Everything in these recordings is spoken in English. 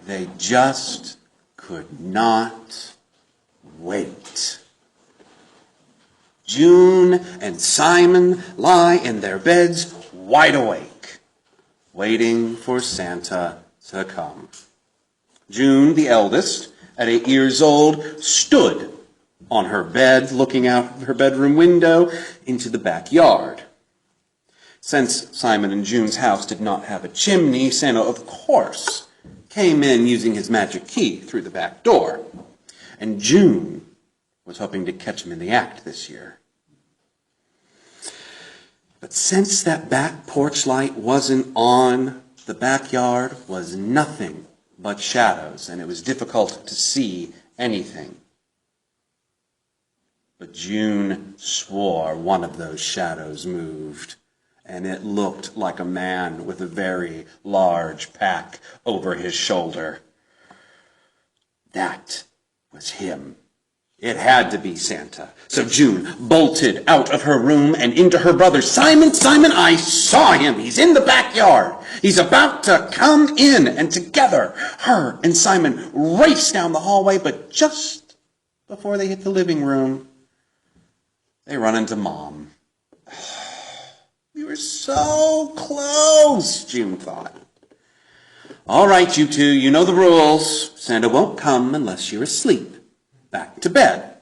They just could not wait. June and Simon lie in their beds wide awake, waiting for Santa to come. June, the eldest, at 8 years old, stood on her bed, looking out of her bedroom window into the backyard. Since Simon and June's house did not have a chimney, Santa, of course, came in using his magic key through the back door. And June was hoping to catch him in the act this year. But since that back porch light wasn't on, the backyard was nothing but shadows, and it was difficult to see anything. But June swore one of those shadows moved, and it looked like a man with a very large pack over his shoulder. That was him. It had to be Santa. So June bolted out of her room and into her brother. Simon, Simon, I saw him. He's in the backyard. He's about to come in. And together, her and Simon raced down the hallway, but just before they hit the living room, they run into Mom. We were so close, June thought. All right, you two, you know the rules. Santa won't come unless you're asleep. Back to bed.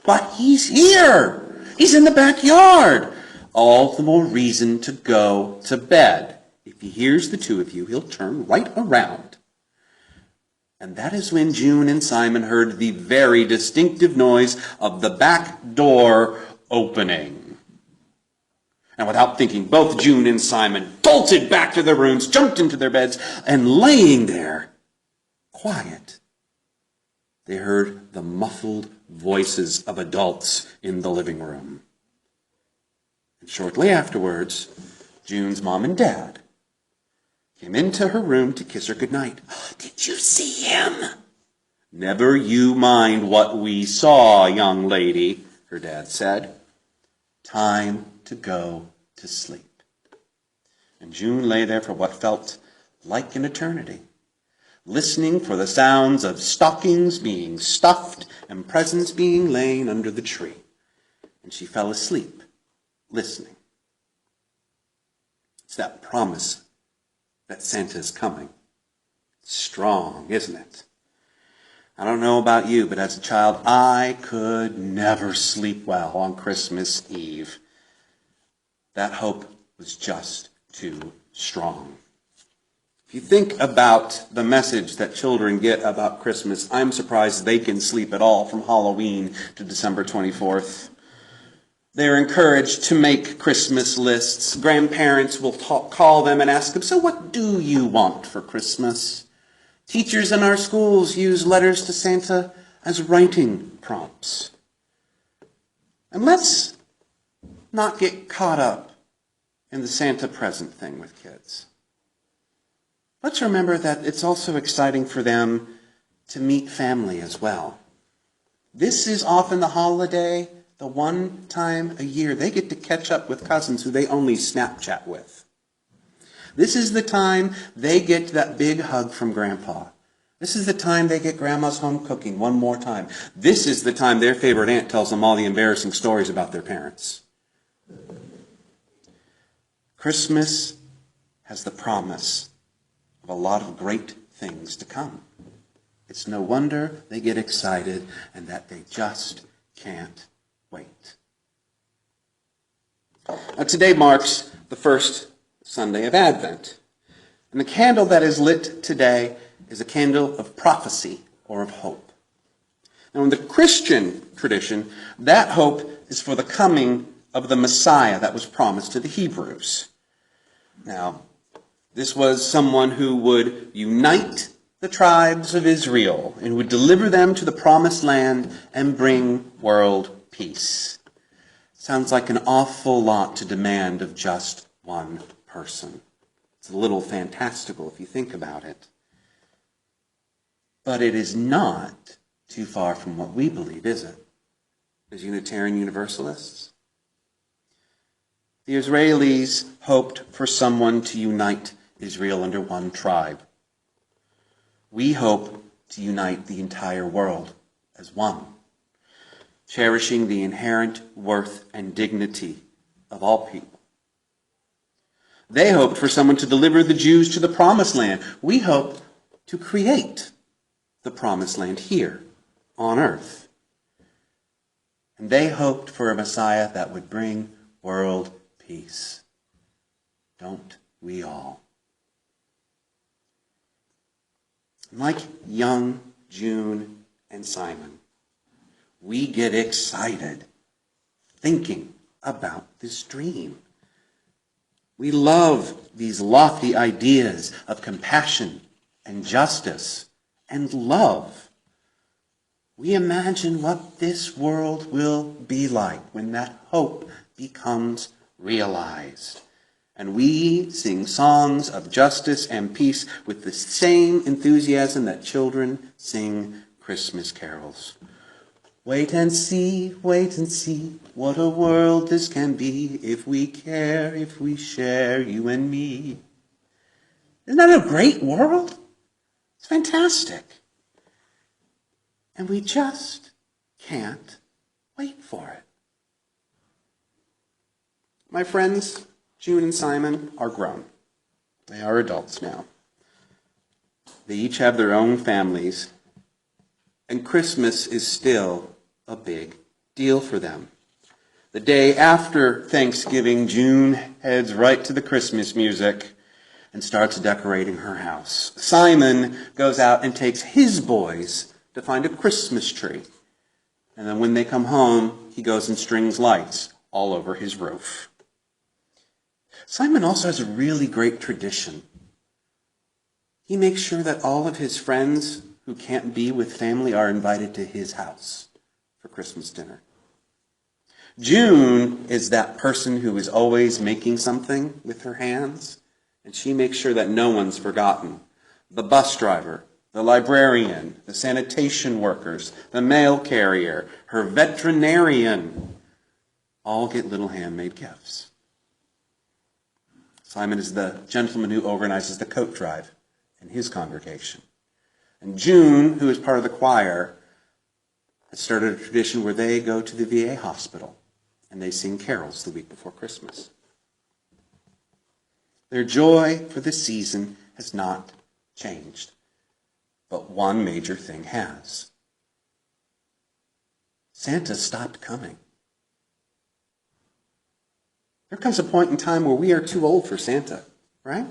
But he's here. He's in the backyard. All the more reason to go to bed. If he hears the two of you, he'll turn right around. And that is when June and Simon heard the very distinctive noise of the back door opening. And without thinking, both June and Simon bolted back to their rooms, jumped into their beds, and laying there, quiet, they heard the muffled voices of adults in the living room. And shortly afterwards, June's mom and dad came into her room to kiss her goodnight. Did you see him? Never you mind what we saw, young lady, her dad said. Time to go to sleep. And June lay there for what felt like an eternity, listening for the sounds of stockings being stuffed and presents being laid under the tree. And she fell asleep, listening. It's that promise that Santa is coming. It's strong, isn't it? I don't know about you, but as a child, I could never sleep well on Christmas Eve. That hope was just too strong. If you think about the message that children get about Christmas, I'm surprised they can sleep at all from Halloween to December 24th. They're encouraged to make Christmas lists. Grandparents will call them and ask them, so what do you want for Christmas? Teachers in our schools use letters to Santa as writing prompts. And let's not get caught up in the Santa present thing with kids. Let's remember that it's also exciting for them to meet family as well. This is often the holiday, the one time a year they get to catch up with cousins who they only Snapchat with. This is the time they get that big hug from Grandpa. This is the time they get Grandma's home cooking one more time. This is the time their favorite aunt tells them all the embarrassing stories about their parents. Christmas has the promise of a lot of great things to come. It's no wonder they get excited and that they just can't wait. Now, today marks the first Sunday of Advent. And the candle that is lit today is a candle of prophecy or of hope. Now, in the Christian tradition, that hope is for the coming of the Messiah that was promised to the Hebrews. Now, this was someone who would unite the tribes of Israel and would deliver them to the promised land and bring world peace. Sounds like an awful lot to demand of just one person. It's a little fantastical if you think about it. But it is not too far from what we believe, is it? As Unitarian Universalists. The Israelis hoped for someone to unite Israel under one tribe. We hope to unite the entire world as one, cherishing the inherent worth and dignity of all people. They hoped for someone to deliver the Jews to the promised land. We hope to create the promised land here on earth. And they hoped for a Messiah that would bring world peace. Don't we all? Like young June and Simon, we get excited thinking about this dream. We love these lofty ideas of compassion and justice and love. We imagine what this world will be like when that hope becomes realized. And we sing songs of justice and peace with the same enthusiasm that children sing Christmas carols. Wait and see what a world this can be if we care, if we share, you and me. Isn't that a great world? It's fantastic. And we just can't wait for it. My friends, June and Simon are grown. They are adults now. They each have their own families, and Christmas is still a big deal for them. The day after Thanksgiving, June heads right to the Christmas music and starts decorating her house. Simon goes out and takes his boys to find a Christmas tree. And then when they come home, he goes and strings lights all over his roof. Simon also has a really great tradition. He makes sure that all of his friends who can't be with family are invited to his house for Christmas dinner. June is that person who is always making something with her hands, and she makes sure that no one's forgotten. The bus driver, the librarian, the sanitation workers, the mail carrier, her veterinarian, all get little handmade gifts. Simon is the gentleman who organizes the coat drive in his congregation. And June, who is part of the choir, has started a tradition where they go to the VA hospital and they sing carols the week before Christmas. Their joy for the season has not changed, but one major thing has. Santa stopped coming. There comes a point in time where we are too old for Santa, right?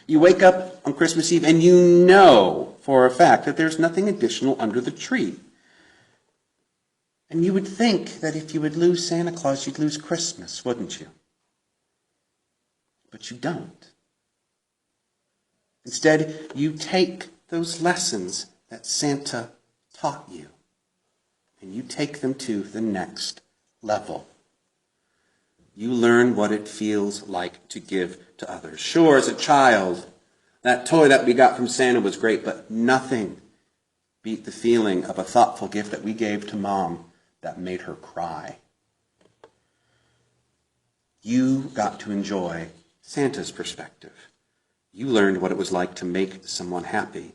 You wake up on Christmas Eve and you know for a fact that there's nothing additional under the tree. And you would think that if you would lose Santa Claus, you'd lose Christmas, wouldn't you? But you don't. Instead, you take those lessons that Santa taught you and you take them to the next level. You learn what it feels like to give to others. Sure, as a child, that toy that we got from Santa was great, but nothing beat the feeling of a thoughtful gift that we gave to Mom that made her cry. You got to enjoy Santa's perspective. You learned what it was like to make someone happy,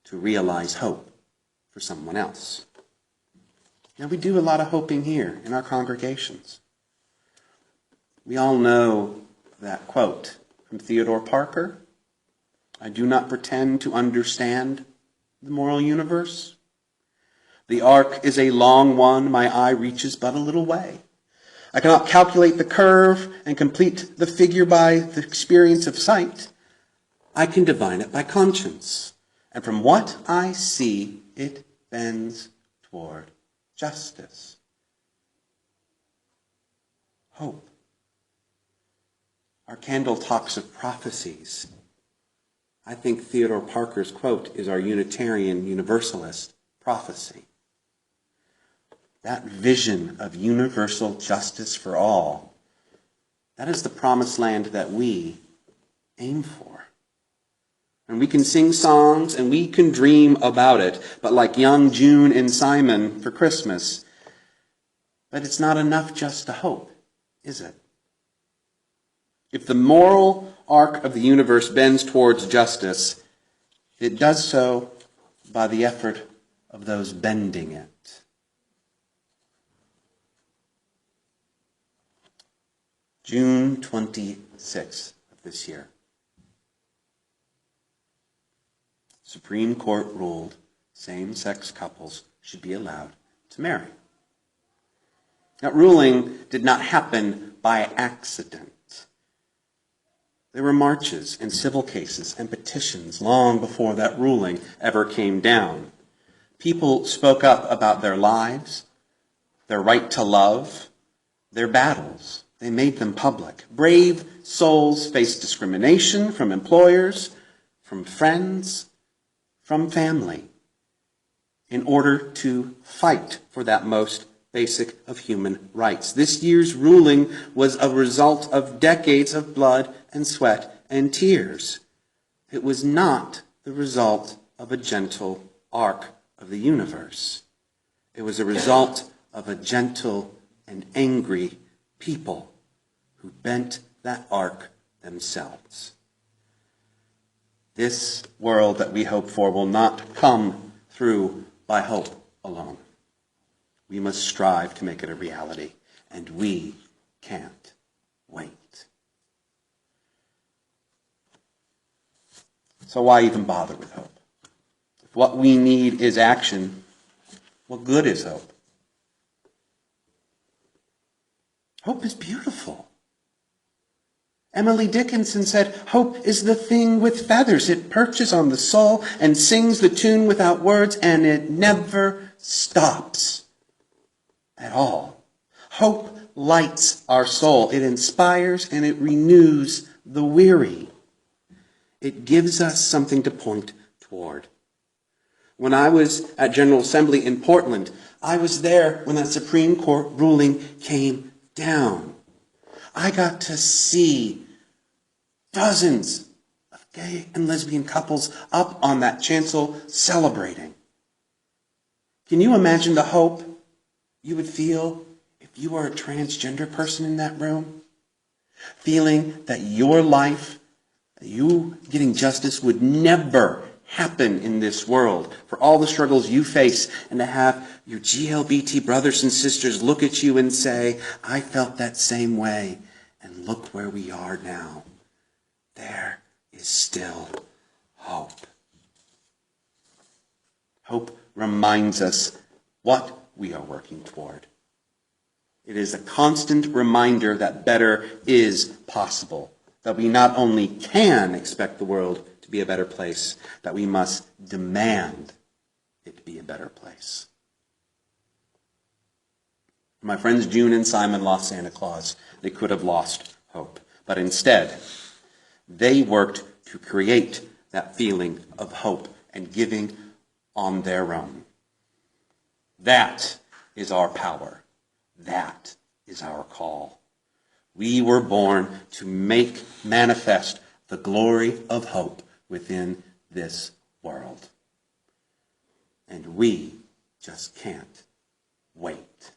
to realize hope for someone else. Now, we do a lot of hoping here in our congregations. We all know that quote from Theodore Parker, "I do not pretend to understand the moral universe. The arc is a long one, my eye reaches but a little way. I cannot calculate the curve and complete the figure by the experience of sight. I can divine it by conscience, and from what I see, it bends toward justice." Hope. Our candle talks of prophecies. I think Theodore Parker's quote is our Unitarian Universalist prophecy. That vision of universal justice for all, that is the promised land that we aim for. And we can sing songs and we can dream about it, but like young June and Simon for Christmas, but it's not enough just to hope, is it? If the moral arc of the universe bends towards justice, It does so by the effort of those bending it. June 26th of this year, Supreme Court ruled same-sex couples should be allowed to marry. That ruling did not happen by accident. There were marches and civil cases and petitions long before that ruling ever came down. People spoke up about their lives, their right to love, their battles. They made them public. Brave souls faced discrimination from employers, from friends, from family, in order to fight for that most basic of human rights. This year's ruling was a result of decades of blood and sweat and tears. It was not the result of a gentle arc of the universe. It was a result of a gentle and angry people who bent that arc themselves. This world that we hope for will not come through by hope alone. We must strive to make it a reality, and we can't wait. So why even bother with hope? If what we need is action, what good is hope? Hope is beautiful. Emily Dickinson said, "Hope is the thing with feathers. It perches on the soul and sings the tune without words, and it never stops at all." Hope lights our soul. It inspires and it renews the weary. It gives us something to point toward. When I was at General Assembly in Portland, I was there when that Supreme Court ruling came down. I got to see dozens of gay and lesbian couples up on that chancel celebrating. Can you imagine the hope you would feel if you were a transgender person in that room? Feeling that your life, you getting justice, would never happen in this world, for all the struggles you face, and to have your GLBT brothers and sisters look at you and say, "I felt that same way, and look where we are now." There is still hope. Hope reminds us what we are working toward. It is a constant reminder that better is possible, that we not only can expect the world to be a better place, that we must demand it to be a better place. My friends June and Simon lost Santa Claus. They could have lost hope. But instead, they worked to create that feeling of hope and giving on their own. That is our power. That is our call. We were born to make manifest the glory of hope within this world. And we just can't wait.